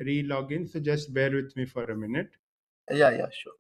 re-log in, so just bear with me for a minute. Yeah, sure.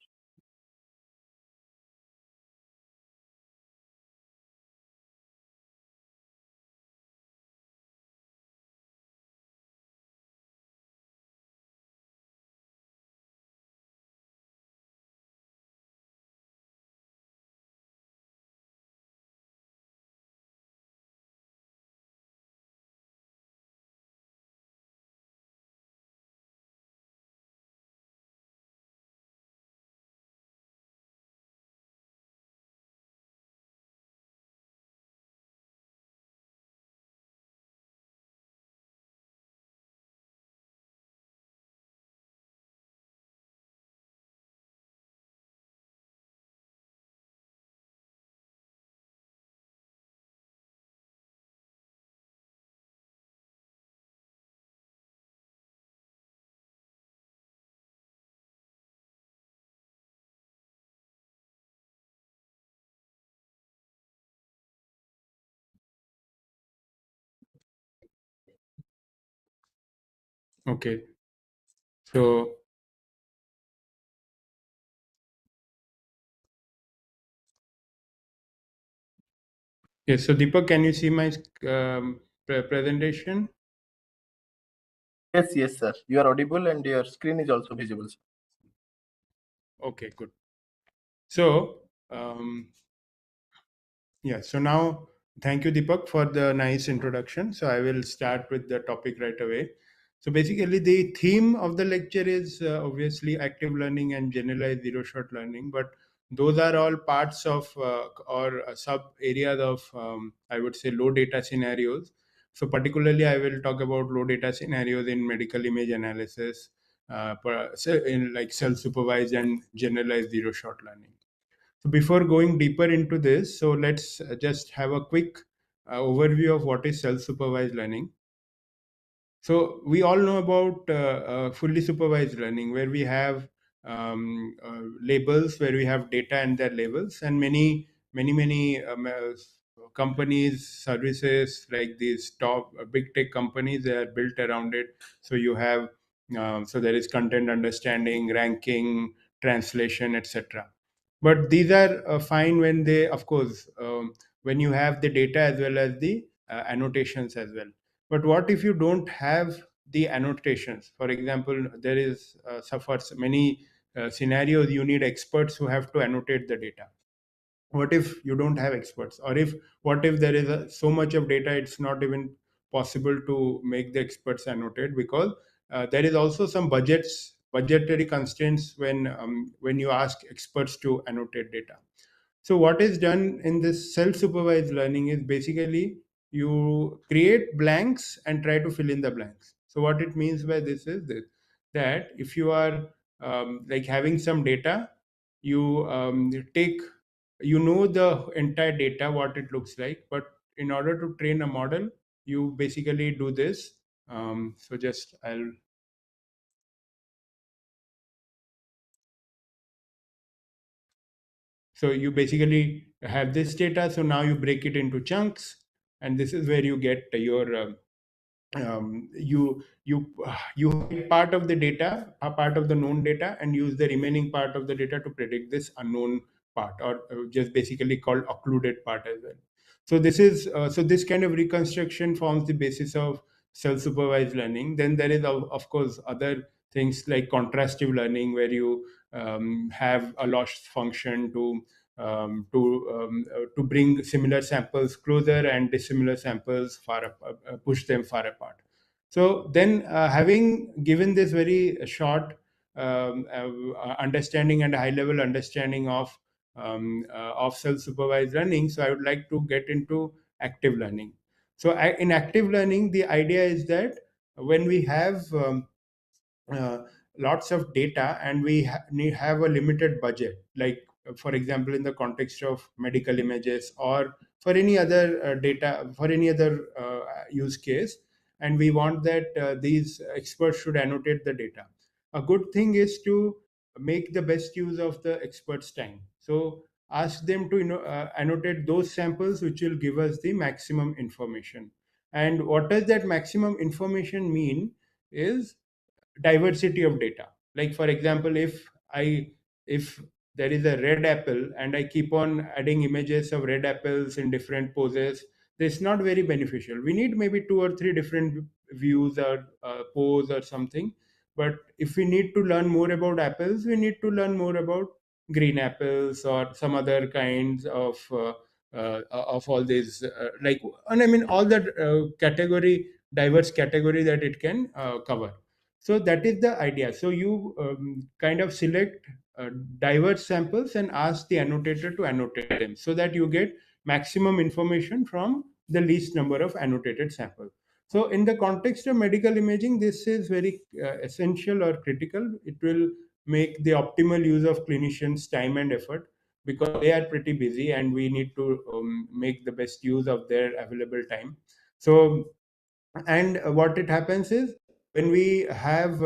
Okay. So yes, so Deepak, can you see my presentation? Yes, sir. You are audible and your screen is also visible, sir. Okay, good. So yeah, so now thank you, Deepak, for the nice introduction. So I will start with the topic right away. So basically, the theme of the lecture is obviously active learning and generalized zero shot learning, but those are all parts of or sub areas of, I would say, low data scenarios. So particularly, I will talk about low data scenarios in medical image analysis, so in like self supervised and generalized zero shot learning. So before going deeper into this, so let's just have a quick overview of what is self-supervised learning. So we all know about fully supervised learning, where we have labels, where we have data and their labels, and many companies, services like these top big tech companies, they are built around it. So you have so there is content understanding, ranking, translation, etc. But these are fine when they, of course, when you have the data as well as the annotations as well. But what if you don't have the annotations? For example, there is suffers many scenarios you need experts who have to annotate the data. What if you don't have experts, or if what if there is so much of data it's not even possible to make the experts annotate, because there is also some budgetary constraints when you ask experts to annotate data. So what is done in this self-supervised learning is basically you create blanks and try to fill in the blanks. So what it means by this is this, that if you are like having some data, you take, you know, the entire data what it looks like, but in order to train a model, you basically do this. So just I'll So you basically have this data. So now you break it into chunks, and this is where you get your you hide part of the data, a part of the known data, and use the remaining part of the data to predict this unknown part, or just basically called occluded part as well. So this kind of reconstruction forms the basis of self-supervised learning. Then there is of course other things like contrastive learning, where you have a loss function to bring similar samples closer and dissimilar samples push them far apart. So then, having given this very short understanding and high level understanding of self supervised learning, so I would like to get into active learning. So in active learning, the idea is that when we have uh, lots of data and we have a limited budget, like for example in the context of medical images, or for any other data, for any other use case, and we want that these experts should annotate the data. A good thing is to make the best use of the experts time. So ask them to annotate those samples which will give us the maximum information. And what does that maximum information mean is, diversity of data. Like for example, if there is a red apple and I keep on adding images of red apples in different poses, that's not very beneficial. We need maybe two or three different views or pose or something. But if we need to learn more about apples, we need to learn more about green apples or some other kinds of all these like, and I mean all that category, diverse category that it can cover. So that is the idea. So you kind of select diverse samples and ask the annotator to annotate them so that you get maximum information from the least number of annotated samples. So in the context of medical imaging, this is very essential or critical. It will make the optimal use of clinicians' time and effort, because they are pretty busy and we need to make the best use of their available time. So, and what it happens is, when we have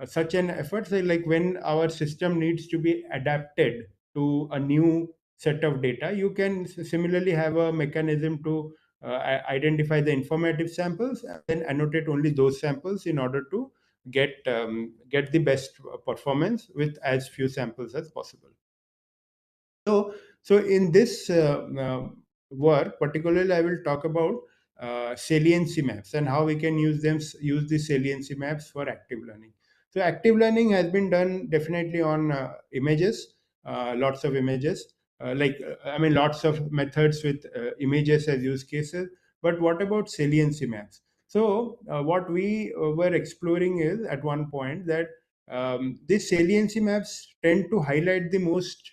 such an effort, say like when our system needs to be adapted to a new set of data, you can similarly have a mechanism to identify the informative samples and then annotate only those samples in order to get the best performance with as few samples as possible. So, so in this work, particularly, I will talk about saliency maps and how we can use the saliency maps for active learning. So, active learning has been done definitely on images, lots of images, I mean, lots of methods with images as use cases. But what about saliency maps? So, what we were exploring is at one point that these saliency maps tend to highlight the most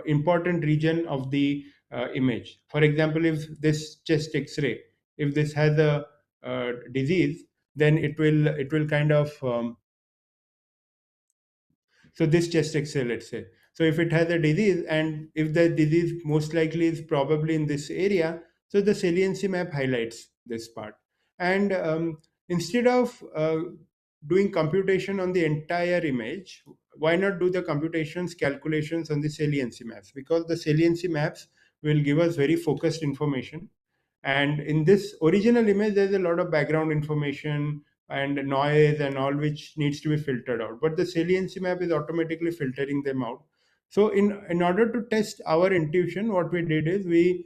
important region of the image. For example, if this chest X-ray, if this has a disease, then it will kind of so this chest X-ray, let's say. So if it has a disease, and if the disease most likely is probably in this area, so the saliency map highlights this part. And instead of doing computation on the entire image, why not do the computations, calculations on the saliency maps? Because the saliency maps will give us very focused information. And in this original image, there's a lot of background information and noise and all, which needs to be filtered out, but the saliency map is automatically filtering them out. So in order to test our intuition, what we did is we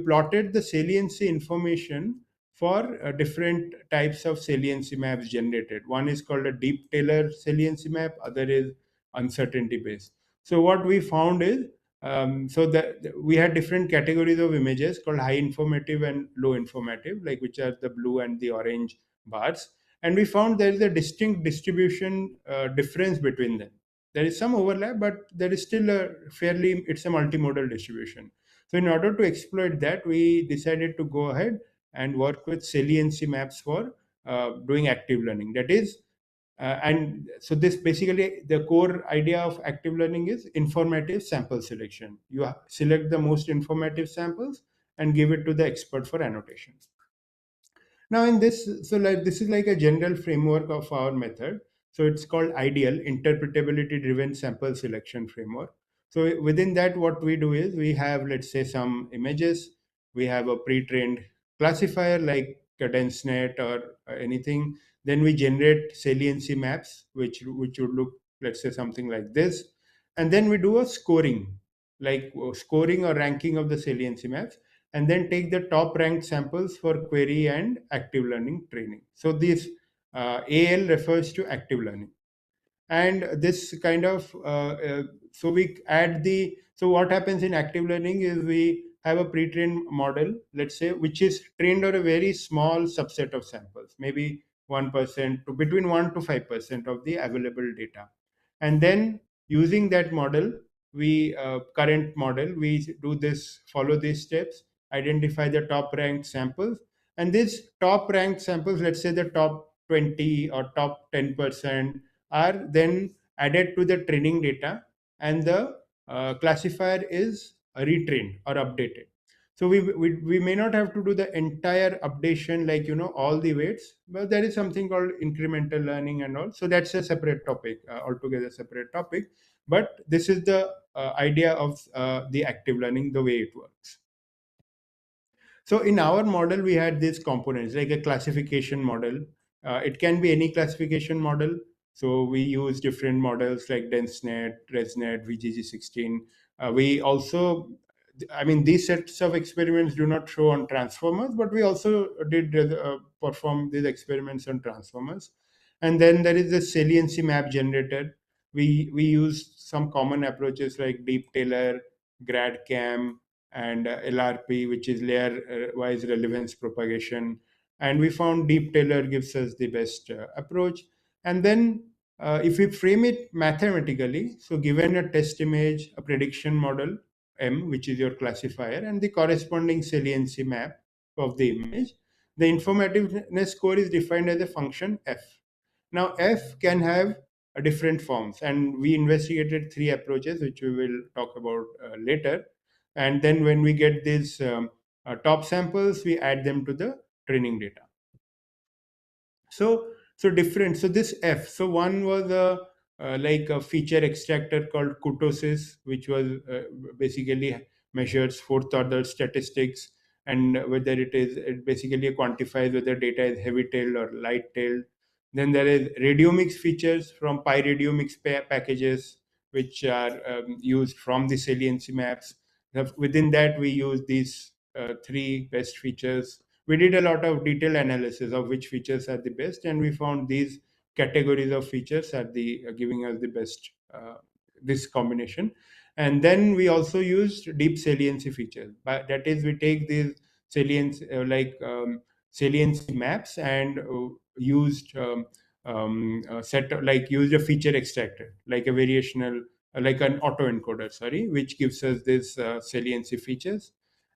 plotted the saliency information for different types of saliency maps generated. One is called a deep Taylor saliency map, other is uncertainty based. So what we found is, so that we had different categories of images called high informative and low informative, like which are the blue and the orange bars. And we found there is a distinct distribution difference between them. There is some overlap, but there is still a fairly, it's a multimodal distribution. So in order to exploit that, we decided to go ahead and work with saliency maps for doing active learning. That is, and so this basically, the core idea of active learning is informative sample selection. You select the most informative samples and give it to the expert for annotation. Now, in this, so like this is like a general framework of our method. So it's called IDEAL, Interpretability Driven Sample Selection Framework. So within that, what we do is we have, let's say, some images. We have a pre-trained classifier like CadenceNet or anything. Then we generate saliency maps, which would look, let's say, something like this. And then we do a scoring, like scoring or ranking of the saliency maps, and then take the top ranked samples for query and active learning training. So this AL refers to active learning. And this kind of so we add the, so what happens in active learning is we have a pre-trained model, let's say, which is trained on a very small subset of samples, maybe 1% to between 1 to 5% of the available data. And then using that model, we current model, we do this, follow these steps, identify the top ranked samples. And these top ranked samples, let's say the top 20 or top 10%, are then added to the training data, and the classifier is retrained or updated. So we may not have to do the entire updation, like all the weights, but there is something called incremental learning and all. So that's a separate topic, altogether separate topic. But this is the idea of the active learning, the way it works. So in our model, we had these components like a classification model, It can be any classification model. So we use different models like DenseNet, ResNet, VGG16. We also, I mean, these sets of experiments do not show on transformers, but we also did perform these experiments on transformers. And then there is the saliency map generator. We use some common approaches like Deep Tailor, GradCam, and LRP, which is layer-wise relevance propagation. And we found Deep Tailor gives us the best approach. And then if we frame it mathematically, so given a test image, a prediction model, M, which is your classifier, and the corresponding saliency map of the image, the informativeness score is defined as a function F. Now, F can have different forms, and we investigated three approaches, which we will talk about later. And then when we get these top samples, we add them to the training data. So different. So this F. So one was a like a feature extractor called kurtosis, which was basically measures fourth order statistics, and whether it basically quantifies whether data is heavy tailed or light tailed. Then there is radiomics features from pyradiomics packages, which are used from the saliency maps. Within that, we use these three best features. We did a lot of detailed analysis of which features are the best, and we found these categories of features are the giving us the best this combination. And then we also used deep saliency features. But that is, we take these salience saliency maps and used set like used a feature extractor like a variational like an autoencoder, sorry, which gives us this saliency features,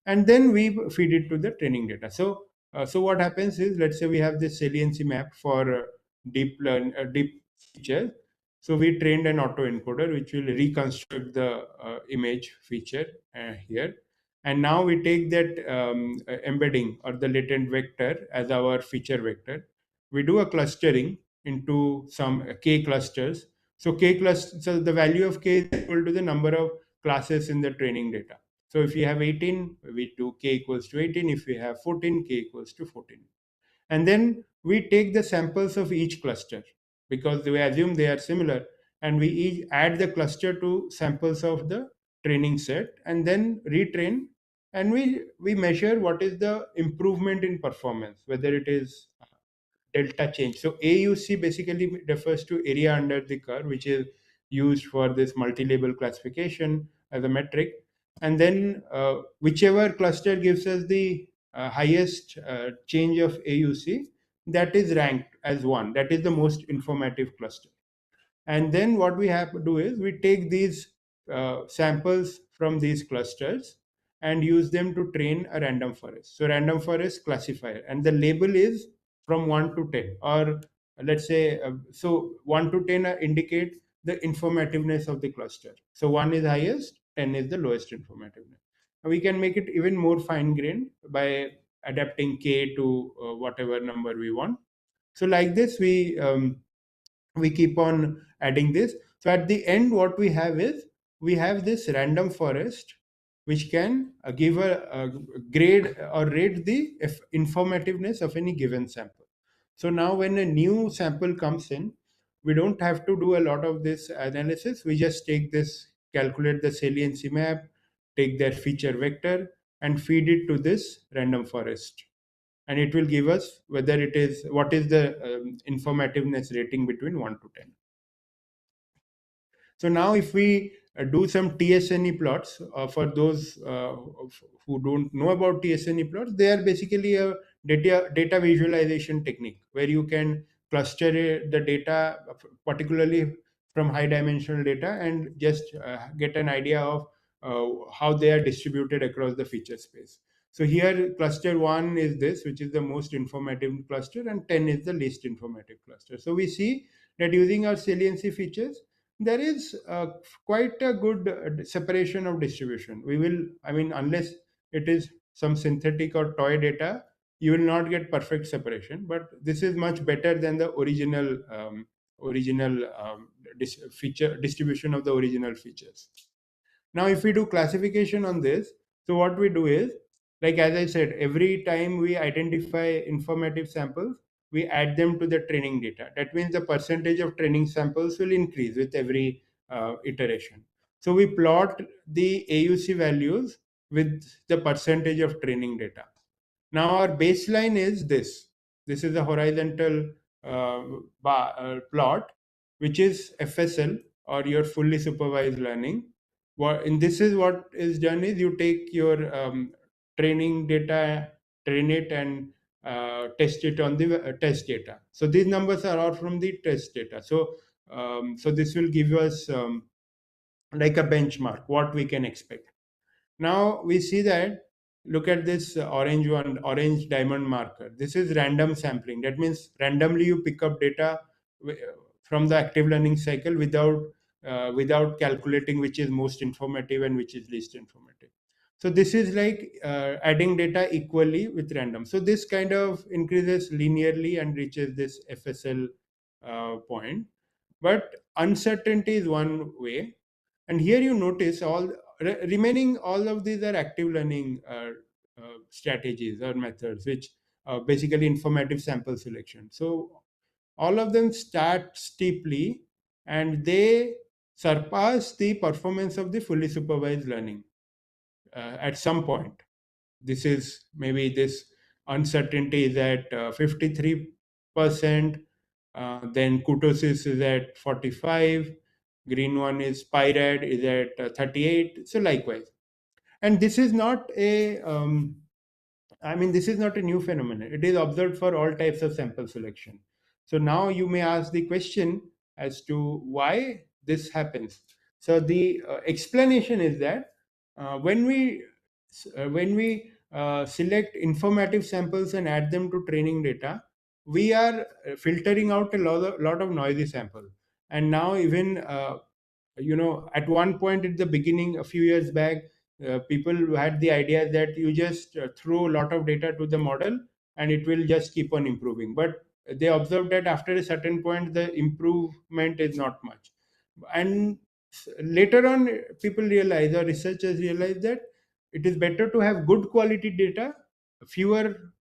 and then we feed it to the training data. So what happens is, let's say we have this saliency map for deep feature. So we trained an autoencoder which will reconstruct the image feature here, and now we take that embedding or the latent vector as our feature vector. We do a clustering into some k clusters. So the value of k is equal to the number of classes in the training data. So if you have 18, we do k equals to 18. If we have 14, k equals to 14. And then we take the samples of each cluster because we assume they are similar, and we each add the cluster to samples of the training set and then retrain, and we measure what is the improvement in performance, whether it is delta change. So AUC basically refers to area under the curve, which is used for this multi-label classification as a metric. And then whichever cluster gives us the highest change of AUC, that is ranked as one. That is the most informative cluster. And then what we have to do is we take these samples from these clusters and use them to train a random forest. So random forest classifier, and the label is from 1 to 10, or let's say so 1 to 10 indicate the informativeness of the cluster. So 1 is highest, 10 is the lowest informativeness. And we can make it even more fine grained by adapting k to whatever number we want. So like this we keep on adding this. So at the end, what we have is we have this random forest which can give a grade or rate the informativeness of any given sample. So now when a new sample comes in, we don't have to do a lot of this analysis. We just take this, calculate the saliency map, take their feature vector, and feed it to this random forest, and it will give us whether it is what is the informativeness rating between 1 to 10. So now if we do some TSNE plots, for those who don't know about TSNE plots, they are basically a data visualization technique where you can cluster the data, particularly from high dimensional data, and just get an idea of how they are distributed across the feature space. So here cluster 1 is this, which is the most informative cluster, and 10 is the least informative cluster. So we see that using our saliency features, there is quite a good separation of distribution. We will, I mean, unless it is some synthetic or toy data, you will not get perfect separation. But this is much better than the original feature distribution of the original features. Now, if we do classification on this, so what we do is, like as I said, every time we identify informative samples, we add them to the training data. That means the percentage of training samples will increase with every iteration. So we plot the AUC values with the percentage of training data. Now our baseline is this. This is a horizontal uh, plot, which is FSL, or your fully supervised learning. What and this is what is done is you take your training data, train it, and test it on the test data. So these numbers are all from the test data. So this will give us like a benchmark what we can expect. Now we see that, look at this orange one, orange diamond marker. This is random sampling. That means randomly you pick up data from the active learning cycle without calculating which is most informative and which is least informative. So this is like adding data equally with random. So this kind of increases linearly and reaches this FSL point. But uncertainty is one way, and here you notice remaining all of these are active learning strategies or methods, which basically informative sample selection. So all of them start steeply, and they surpass the performance of the fully supervised learning at some point. This is maybe this uncertainty is at 53%, then kurtosis is at 45, green one is pyrad is at 38, so likewise. And this is not a this is not a new phenomenon. It is observed for all types of sample selection. So now you may ask the question as to why this happens. So the explanation is that when we select informative samples and add them to training data, we are filtering out a lot of noisy samples. And now even at one point at the beginning, a few years back, people had the idea that you just throw a lot of data to the model and it will just keep on improving. But they observed that after a certain point, the improvement is not much. And later on, people realize, or researchers realize, that it is better to have good quality data,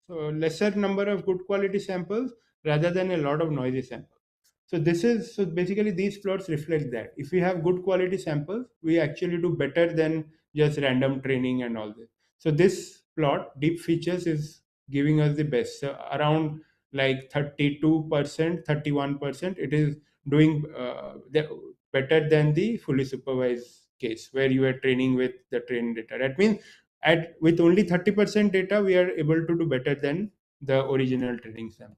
lesser number of good quality samples, rather than a lot of noisy samples. So basically these plots reflect that if we have good quality samples, we actually do better than just random training and all this. So this plot, deep features, is giving us the best. So around like 32%, 31%, it is doing better than the fully supervised case where you are training with the trained data. That means at with only 30% data, we are able to do better than the original training sample.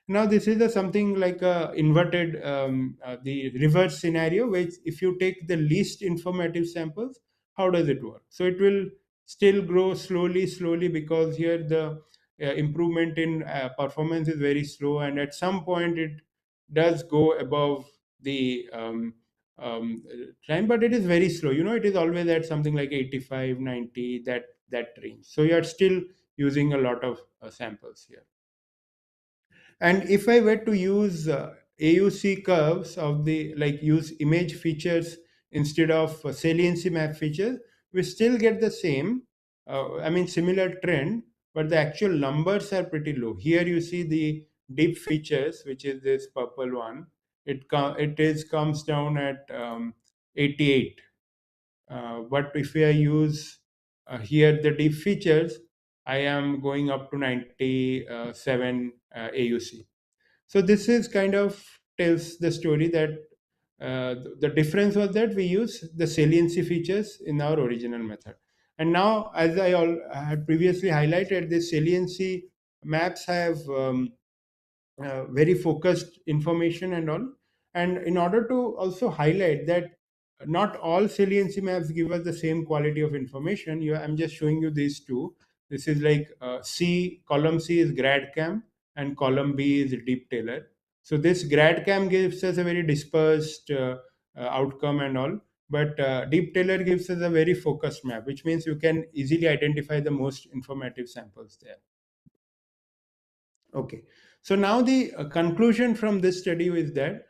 Now this is something like a inverted the reverse scenario, which if you take the least informative samples, how does it work? So it will still grow slowly, because here the improvement in performance is very slow, and at some point it does go above the time, but it is very slow. It is always at something like 85, 90, that range. So you are still using a lot of samples here. And if I were to use AUC curves of the like use image features instead of saliency map features, we still get the same, similar trend, but the actual numbers are pretty low. Here you see the deep features, which is this purple one. It comes down at 88. But if I use here the deep features, I am going up to 97 AUC. So this is kind of tells the story that the difference was that we use the saliency features in our original method. And now, as I had previously highlighted, the saliency maps have very focused information and all. And in order to also highlight that not all saliency maps give us the same quality of information, I'm just showing you these two. This is like column C is GradCam and column B is Deep Tailor. So this GradCam gives us a very dispersed outcome and all, but Deep Tailor gives us a very focused map, which means you can easily identify the most informative samples there. Okay. So now the conclusion from this study is that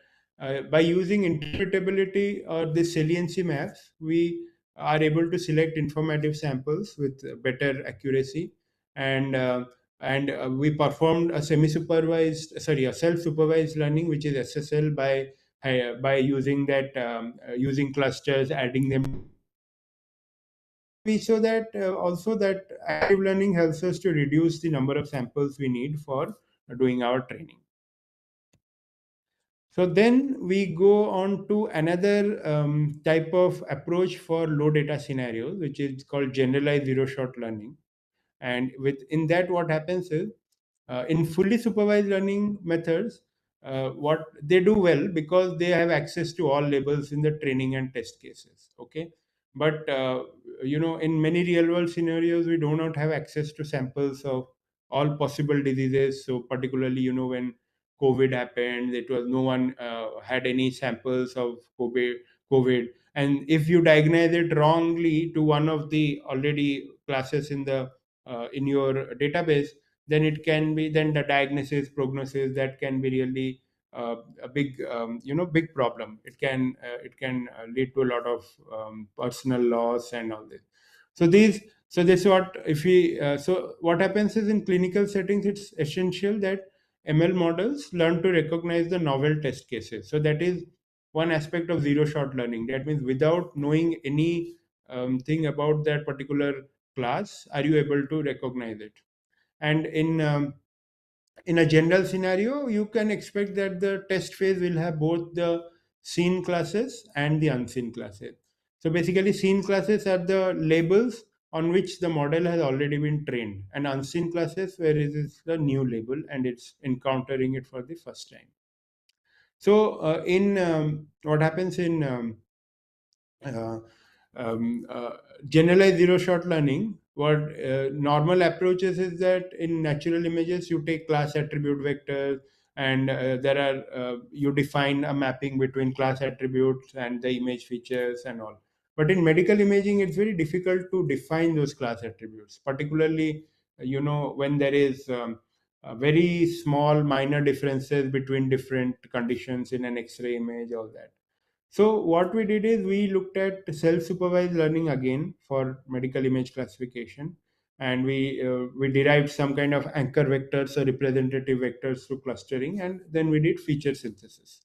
by using interpretability or the saliency maps, we are able to select informative samples with better accuracy. And and we performed a a self-supervised learning, which is SSL, by using using clusters, adding them. We saw that also that active learning helps us to reduce the number of samples we need for doing our training. So then we go on to another type of approach for low data scenarios, which is called generalized zero shot learning. And within that, what happens is, in fully supervised learning methods, what they do well because they have access to all labels in the training and test cases. Okay, but in many real world scenarios, we do not have access to samples of all possible diseases. So particularly, when COVID happened, it was no one had any samples of COVID, and if you diagnose it wrongly to one of the already classes in your database, then it can be, then the diagnosis prognosis, that can be really a big big problem. It can lead to a lot of personal loss and all this. So this is what, if we so what happens is, in clinical settings, it's essential that ML models learn to recognize the novel test cases. So that is one aspect of zero shot learning. That means without knowing any thing about that particular class, are you able to recognize it? And in a general scenario, you can expect that the test phase will have both the seen classes and the unseen classes. So basically, seen classes are the labels on which the model has already been trained, and unseen classes where it is the new label and it's encountering it for the first time. So in what happens in uh, generalized zero shot learning, what normal approaches is that in natural images you take class attribute vectors, and there are you define a mapping between class attributes and the image features and all. But in medical imaging, it's very difficult to define those class attributes, particularly when there is very small minor differences between different conditions in an X-ray image, all that. So what we did is, we looked at self-supervised learning again for medical image classification, and we derived some kind of anchor vectors or representative vectors through clustering, and then we did feature synthesis.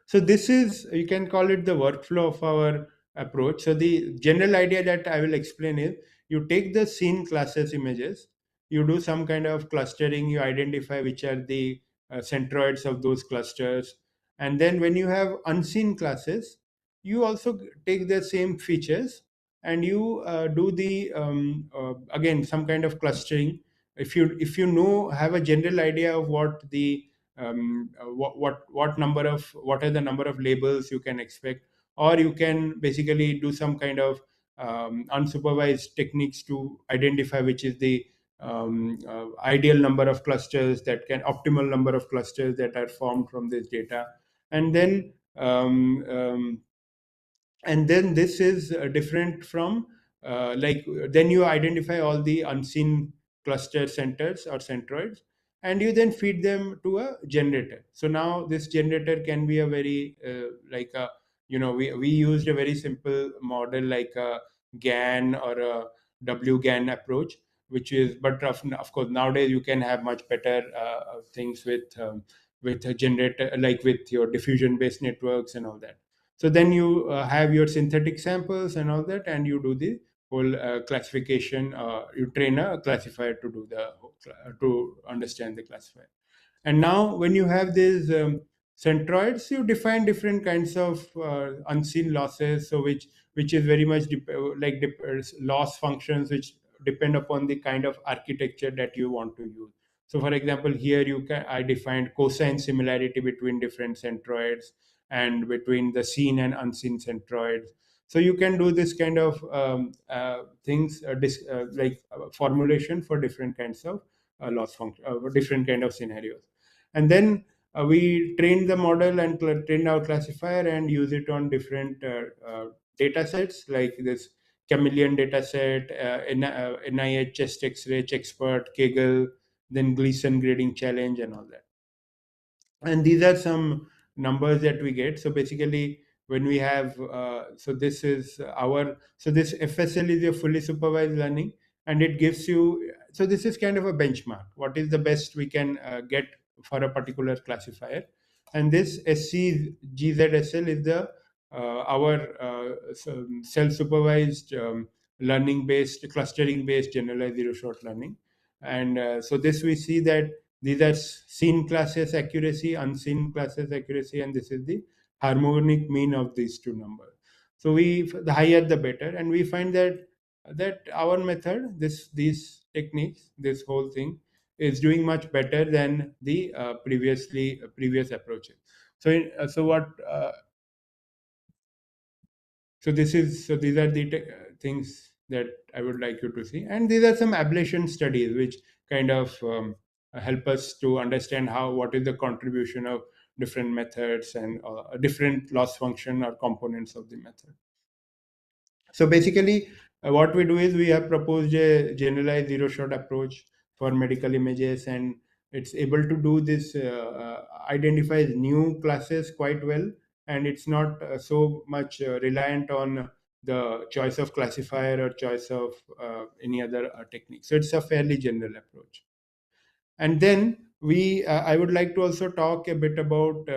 So this is, you can call it the workflow of our approach. So the general idea that I will explain is, you take the scene classes images, you do some kind of clustering, you identify which are the centroids of those clusters, and then when you have unseen classes, you also take the same features, and you do the again some kind of clustering. If you know, have a general idea of what the what are the number of labels you can expect, or you can basically do some kind of unsupervised techniques to identify which is the ideal number of clusters, that can optimal number of clusters that are formed from this data. And then this is different from then you identify all the unseen cluster centers or centroids, and you then feed them to a generator. So now this generator can be a very like a we used a very simple model like a GAN or a WGAN approach, which is, but of course nowadays you can have much better things with a generator, like with your diffusion based networks and all that. So then you have your synthetic samples and all that, and you do the whole classification. You train a classifier to do to understand the classifier. And now, when you have these centroids, you define different kinds of unseen losses. So which is very much loss functions which depend upon the kind of architecture that you want to use. So, for example, here I defined cosine similarity between different centroids and between the seen and unseen centroids. So you can do this kind of things, formulation for different kinds of loss function, different kind of scenarios. And then we trained the model and trained our classifier and use it on different data sets, like this chameleon data set, NIH chest X-ray, expert, Kegel, then Gleason grading challenge, and all that. And these are some numbers that we get. So basically, when we have this FSL is your fully supervised learning, and it gives you so this is kind of a benchmark. What is the best we can get for a particular classifier? And this SCGZSL is the our self-supervised learning based, clustering based generalized zero shot learning. And so this we see that these are seen classes accuracy, unseen classes accuracy, and this is the harmonic mean of these two numbers. So the higher the better, and we find that our method, these techniques, this whole thing is doing much better than the previous approaches. So so what so this is so these are the things that I would like you to see, and these are some ablation studies which kind of help us to understand how what is the contribution of different methods and different loss function or components of the method. So basically, what we do is we have proposed a generalized zero shot approach for medical images, and it's able to do this, identifies new classes quite well, and it's not so much reliant on the choice of classifier or choice of any other technique. So it's a fairly general approach. And then I would like to also talk a bit about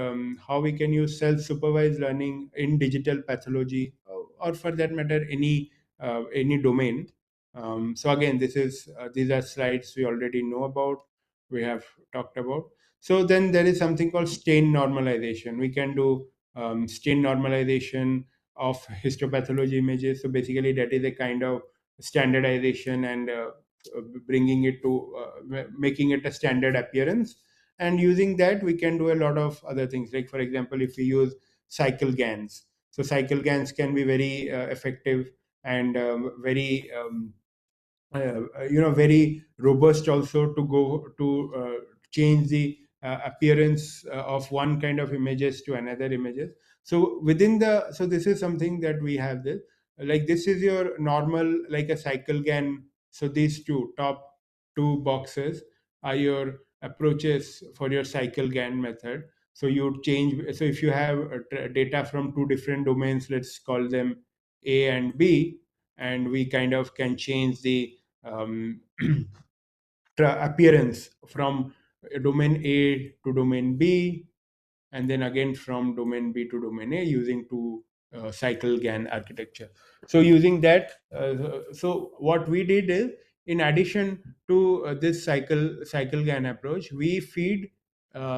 how we can use self-supervised learning in digital pathology, or for that matter, any domain. So again, these are slides we already know about. We have talked about. So then there is something called stain normalization. We can do stain normalization of histopathology images. So basically, that is a kind of standardization and bringing it to making it a standard appearance, and using that we can do a lot of other things, like for example, if we use cycle gans. So cycle gans can be very effective and very very robust also to go to change the appearance of one kind of images to another images. So so this is something that we have this, like this is your normal, like a cycle gan. So these top two boxes are your approaches for your cycle gan method. So you change, so if you have data from two different domains, let's call them A and B, and we kind of can change the um, appearance from domain A to domain B, and then again from domain B to domain A using two cycle GAN architecture. So using that, so what we did is, in addition to this cycle GAN approach, we feed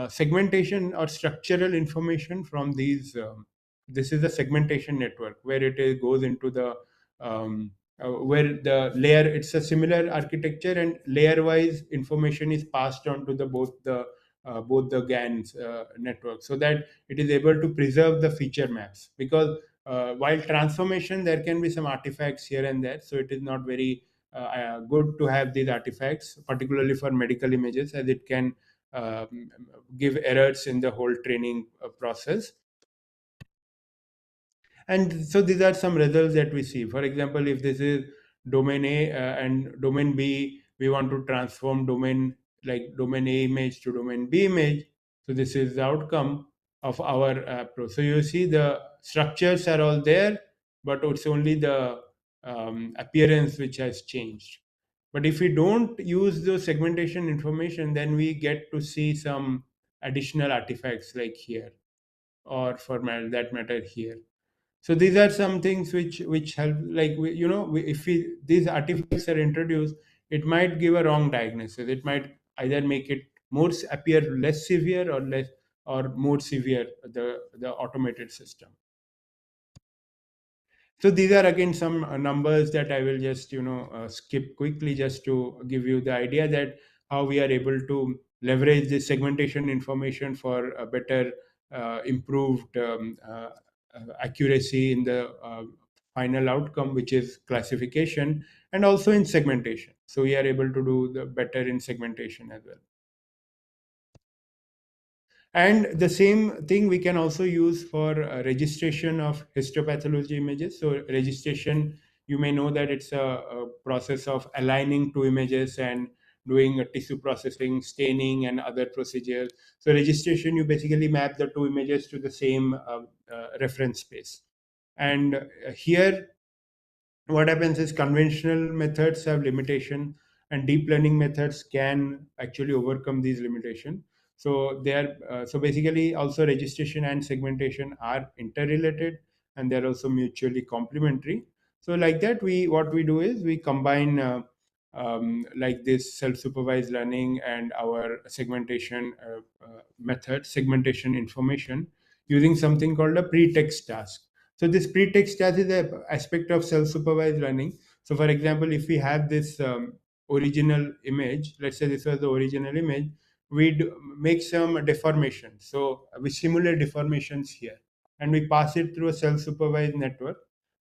segmentation or structural information from these. This is a segmentation network where goes into the where the layer, it's a similar architecture, and layer wise information is passed on to the both the GANs network, so that it is able to preserve the feature maps. Because while transformation, there can be some artifacts here and there, so it is not very good to have these artifacts, particularly for medical images, as it can give errors in the whole training process. And so these are some results that we see. For example, if this is domain A and domain B, we want to transform domain, like domain A image to domain B image. So this is the outcome of our approach. So you see the structures are all there, but it's only the appearance which has changed. But if we don't use the segmentation information, then we get to see some additional artifacts like here, or for that matter here. So these are some things which help, like if these artifacts are introduced, it might give a wrong diagnosis. It might either make it appear less severe, or less, or more severe, the automated system. So these are again some numbers that I will just skip quickly, just to give you the idea that how we are able to leverage this segmentation information for a better, improved accuracy in the final outcome, which is classification, and also in segmentation. So we are able to do the better in segmentation as well. And the same thing we can also use for registration of histopathology images. So registration, you may know that it's a process of aligning two images and doing a tissue processing, staining, and other procedures. So registration, you basically map the two images to the same reference space. And here, what happens is conventional methods have limitation. and deep learning methods can actually overcome these limitations. So they are so basically also registration and segmentation are interrelated, and they're also mutually complementary. So like that, we what we do is we combine like this self-supervised learning and our segmentation method, segmentation information, using something called a pretext task. So this pretext task is an aspect of self-supervised learning. So for example, if we have this original image, let's say this was the original image, we make some deformation. So we simulate deformations here, and we pass it through a self-supervised network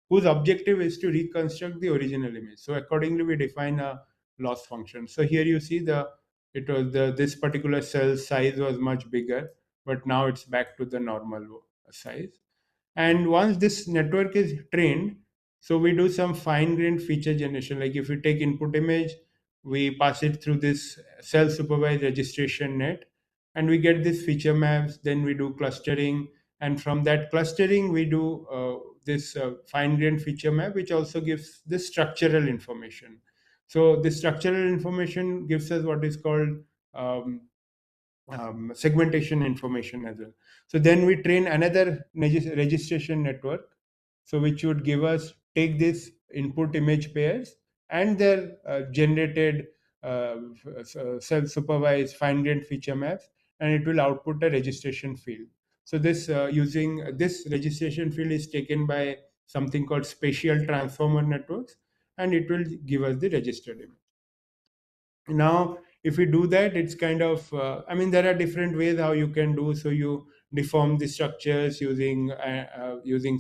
whose objective is to reconstruct the original image. So accordingly, we define a loss function. So here you see this particular cell size was much bigger, but now it's back to the normal size. And once this network is trained, so we do some fine grained feature generation. Like if we take input image, we pass it through this self supervised registration net, and we get these feature maps. Then we do clustering, and from that clustering we do this fine grained feature map, which also gives the structural information. So the structural information gives us what is called um, segmentation information as well. So then we train another registration network, so which would give us take this input image pairs and their generated self-supervised fine-grained feature maps, and it will output a registration field. So this using this registration field is taken by something called spatial transformer networks, and it will give us the registered image. Now if we do that, it's kind of I mean, there are different ways how you can do. So you deform the structures using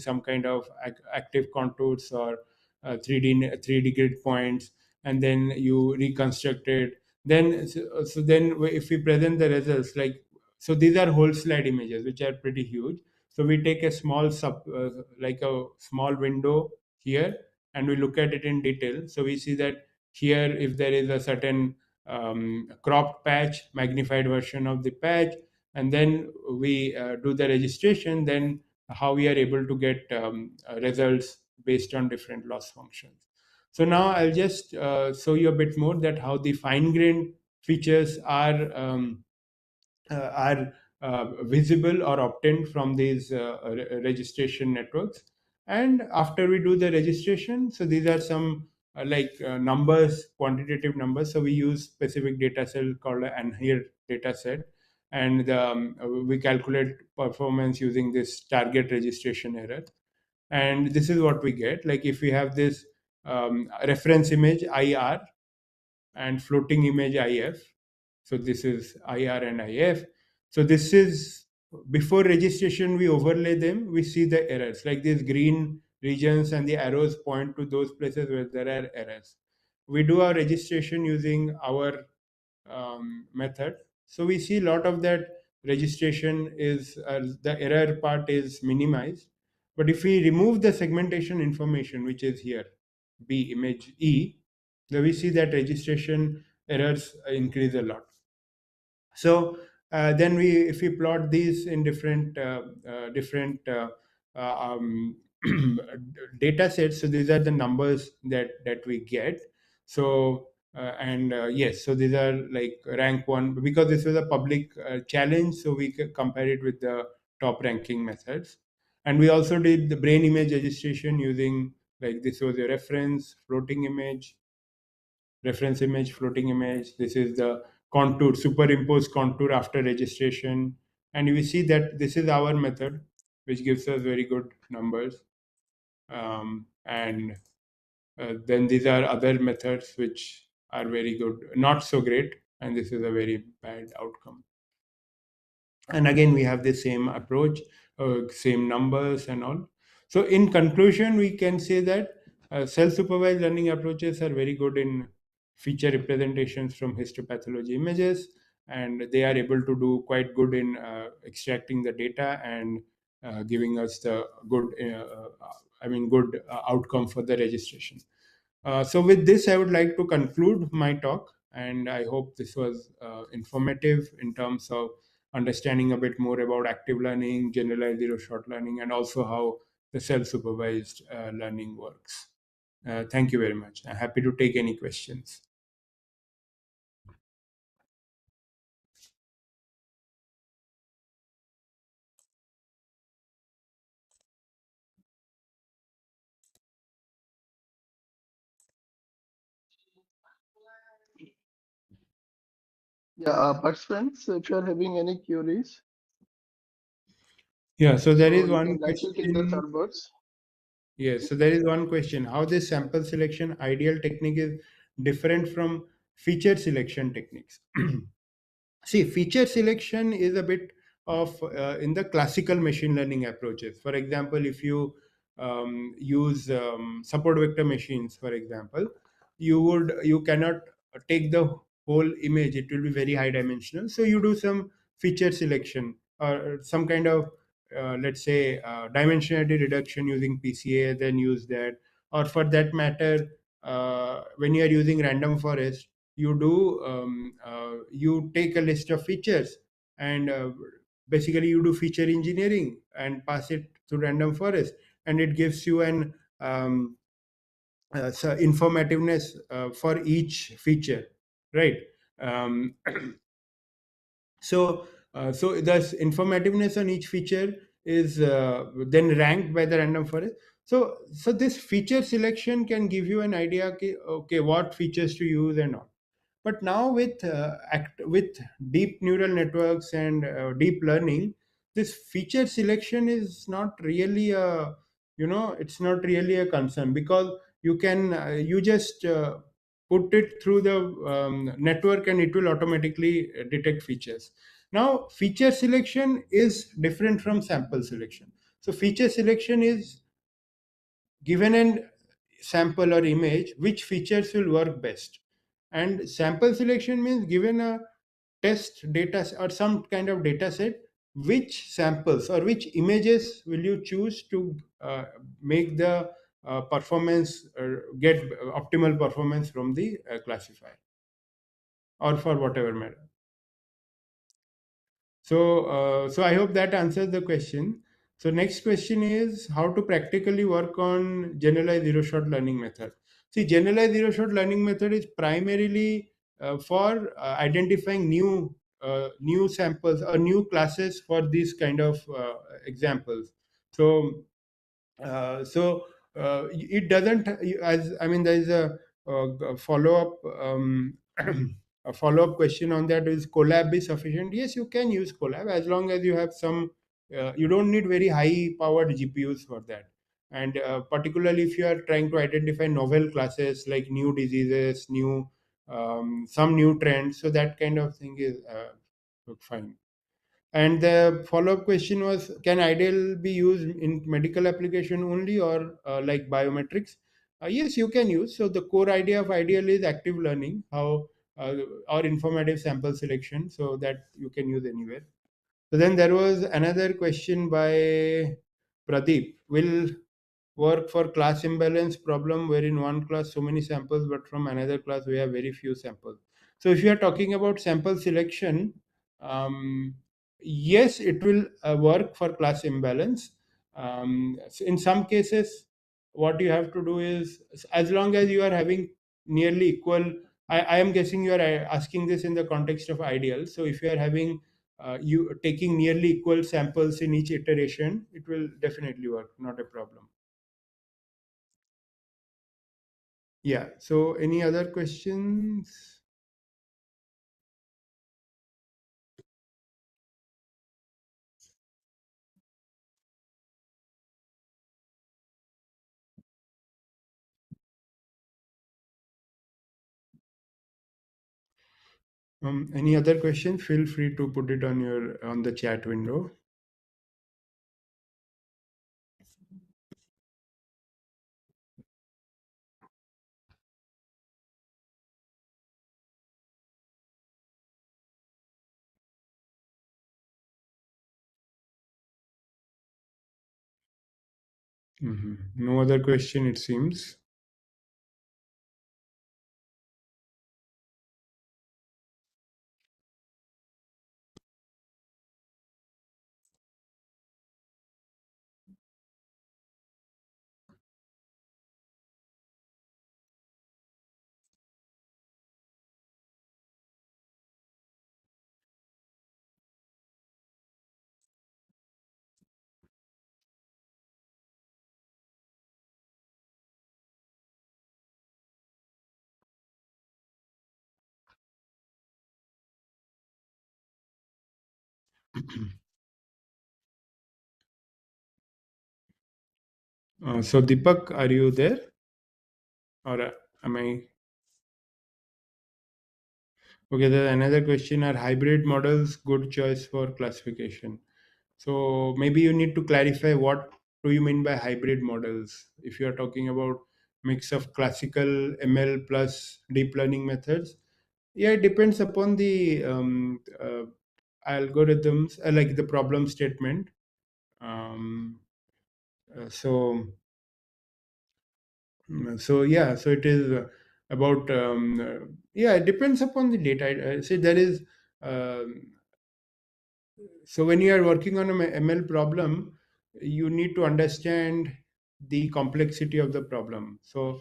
some kind of active contours or 3D grid points, and then you reconstruct it. Then so then if we present the results, like, so these are whole slide images which are pretty huge. So we take a small like a small window here, and we look at it in detail. So we see that here, if there is a certain cropped patch, magnified version of the patch, and then we do the registration, then how we are able to get results based on different loss functions. So now I'll just show you a bit more that how the fine grained features are visible or obtained from these registration networks. And after we do the registration, so these are some numbers, quantitative numbers. So we use specific data set called an here data set, and we calculate performance using this target registration error. And this is what we get. Like if we have this reference image IR and floating image IF. So this is IR and IF. So this is before registration, we overlay them, we see the errors. Like these green regions and the arrows point to those places where there are errors. We do our registration using our method. So we see a lot of that registration is the error part is minimized. But if we remove the segmentation information, which is here, B image E, then we see that registration errors increase a lot. So then we if we plot these in different data sets, so these are the numbers that we get. So and yes, so these are like rank one, because this was a public challenge, so we could compare it with the top ranking methods. And we also did the brain image registration using, like, this was a reference image, floating image. This is the contour, superimposed contour after registration. And we see that this is our method, which gives us very good numbers. And then these are other methods which are very good, not so great. And this is a very bad outcome. And again, we have the same approach, same numbers and all. So in conclusion, we can say that self-supervised learning approaches are very good in feature representations from histopathology images, and they are able to do quite good in extracting the data and giving us the good outcome for the registration. So, with this, I would like to conclude my talk, and I hope this was informative in terms of understanding a bit more about active learning, generalized zero shot learning, and also how the self supervised learning works. Thank you very much. I'm happy to take any questions. Yeah, participants, if you are having any queries, Yeah, so there so is you one can directly take the question. third words. Yes, so there is one question: how this sample selection ideal technique is different from feature selection techniques. See, feature selection is a bit of in the classical machine learning approaches. For example, if you use support vector machines, for example, you cannot take the whole image; it will be very high dimensional. So you do some feature selection or some kind of let's say dimensionality reduction using PCA. Then use that, or for that matter, when you are using random forest, you take a list of features and basically you do feature engineering and pass it to random forest, and it gives you an so informativeness for each feature, right? um, so this informativeness on each feature is then ranked by the random forest. So this feature selection can give you an idea, okay, what features to use and all. But now with deep neural networks and deep learning, this feature selection is not really a, it's not really a concern, because you just put it through the network and it will automatically detect features. Now feature selection is different from sample selection. So feature selection is given an sample or image, which features will work best. And sample selection means given a test or some kind of data set, which samples or which images will you choose to make the performance get optimal performance from the classifier, or for whatever matter. So I hope that answers the question. So next question is how to practically work on generalized zero-shot learning method. See, generalized zero-shot learning method is primarily for identifying new samples or new classes for these kind of examples. So it doesn't, as I mean, there is a follow up a follow up question on that: is collab be sufficient? Yes, you can use collab as long as you have some. You don't need very high powered GPUs for that. And particularly if you are trying to identify novel classes like new diseases, new some new trends, so that kind of thing is fine. And the follow-up question was, can IDEAL be used in medical application only, or like biometrics? Yes, you can use. So the core idea of IDEAL is active learning, how uh, or informative sample selection, so that you can use anywhere. So then there was another question by Pradeep. Will work for class imbalance problem, where in one class so many samples but from another class we have very few samples? So if you are talking about sample selection, yes, it will work for class imbalance. So in some cases what you have to do is, as long as you are having nearly equal, I am guessing you are asking this in the context of ideal. So if you are having you taking nearly equal samples in each iteration, it will definitely work, not a problem. Yeah. So, any other questions? Any other question? Feel free to put it on your on the chat window. No other question, it seems. So Deepak, are you there, or am I? Okay, there's another question. Are hybrid models good choice for classification? So maybe you need to clarify what do you mean by hybrid models. If you are talking about mix of classical ML plus deep learning methods, yeah, it depends upon the algorithms, like the problem statement. Um, so yeah, so it is about yeah, it depends upon the data. Say there is um so when you are working on a ML problem, you need to understand the complexity of the problem. So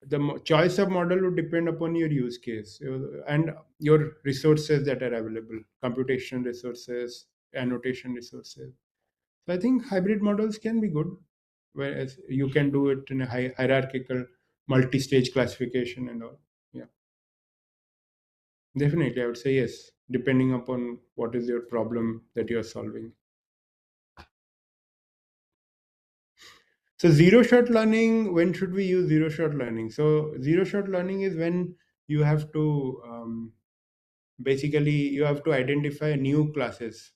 the choice of model would depend upon your use case and your resources that are available, computation resources, annotation resources. So I think hybrid models can be good, whereas you can do it in a hierarchical multi-stage classification and all. Yeah, definitely I would say yes, depending upon what is your problem that you're solving. So zero shot learning, when should we use zero shot learning? So zero shot learning is when you have to basically you have to identify new classes,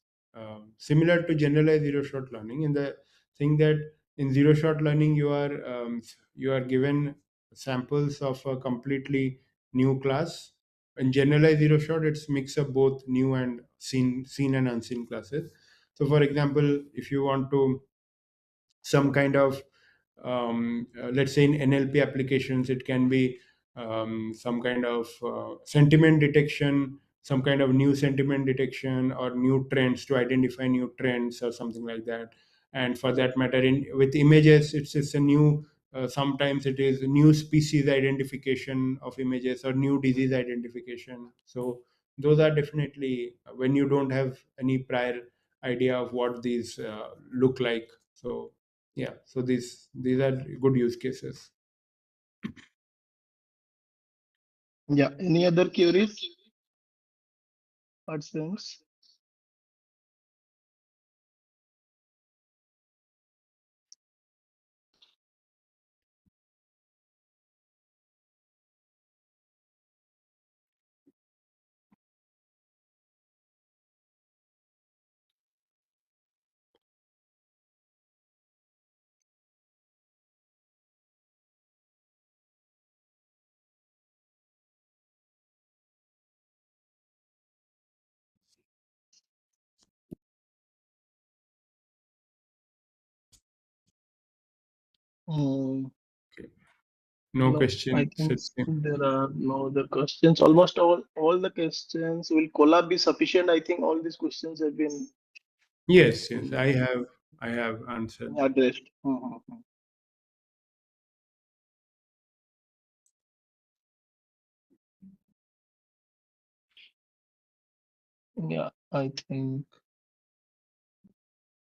similar to generalized zero shot learning, in the thing that in zero shot learning you are given samples of a completely new class. In generalized zero shot, it's mix of both new and seen and unseen classes. So for example, if you want to some kind of let's say in NLP applications, it can be some kind of sentiment detection, some kind of new sentiment detection or new trends, to identify new trends or something like that. And for that matter, in with images, it's a new sometimes it is new species identification of images or new disease identification. So those are definitely when you don't have any prior idea of what these look like. So yeah, so these are good use cases. Yeah. Any other queries, participants? Mm, Okay. No no, I questions. think there are no other questions. Almost all the questions. Will collab be sufficient? I think all these questions have been Yes, yes, mm, I have answered. addressed. Mhm. Yeah, I think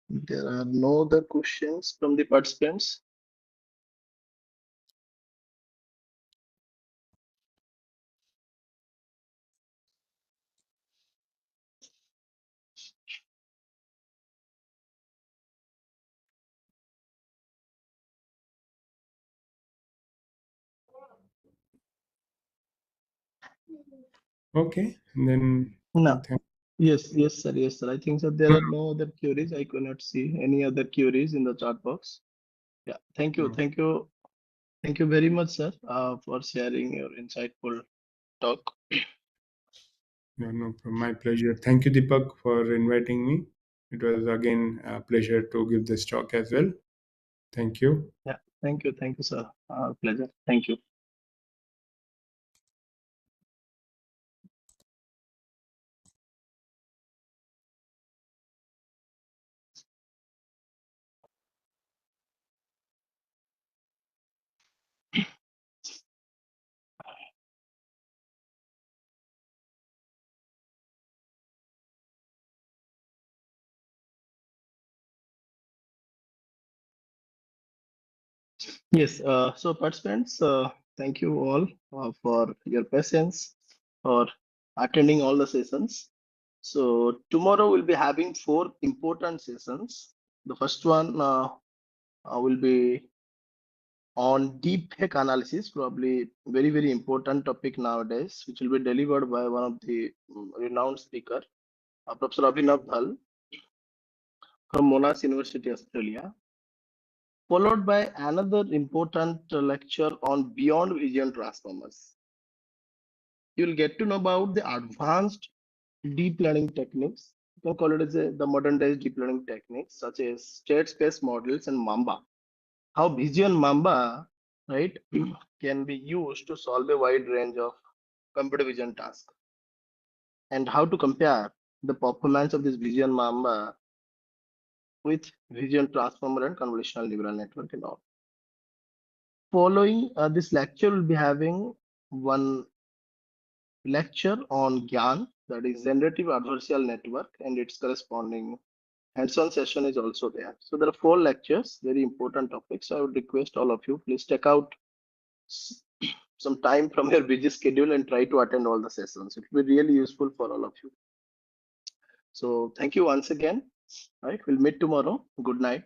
there are no other questions from the participants. Okay, and then No. thank. Yes, yes, sir. Yes, sir. I think so. There are no other queries. I could not see any other queries in the chat box. Yeah. Thank you. No, Thank you. Thank you very much, sir, for sharing your insightful talk. no, no problem. My pleasure. Thank you, Deepak, for inviting me. It was again a pleasure to give this talk as well. Thank you. Yeah. Thank you. Thank you, sir. Pleasure. Thank you. Yes. So participants, thank you all for your patience, for attending all the sessions. So tomorrow we'll be having four important sessions. The first one will be on deep fake analysis, probably very, very important topic nowadays, which will be delivered by one of the renowned speaker, Professor Abhinav Dhal from Monash University, Australia, followed by another important lecture on beyond vision transformers. You'll get to know about the advanced deep learning techniques. You can call it as the modern day deep learning techniques, such as state space models and Mamba. How Vision Mamba, right, can be used to solve a wide range of computer vision tasks, and how to compare the performance of this Vision Mamba with Vision Transformer and convolutional neural network and all. Following this lecture, we'll be having one lecture on GAN, that is generative adversarial network, and its corresponding hands-on session is also there. So there are four lectures, very important topics. So I would request all of you, please take out some time from your busy schedule and try to attend all the sessions. It will be really useful for all of you. So thank you once again. Right, we'll meet tomorrow. Good night.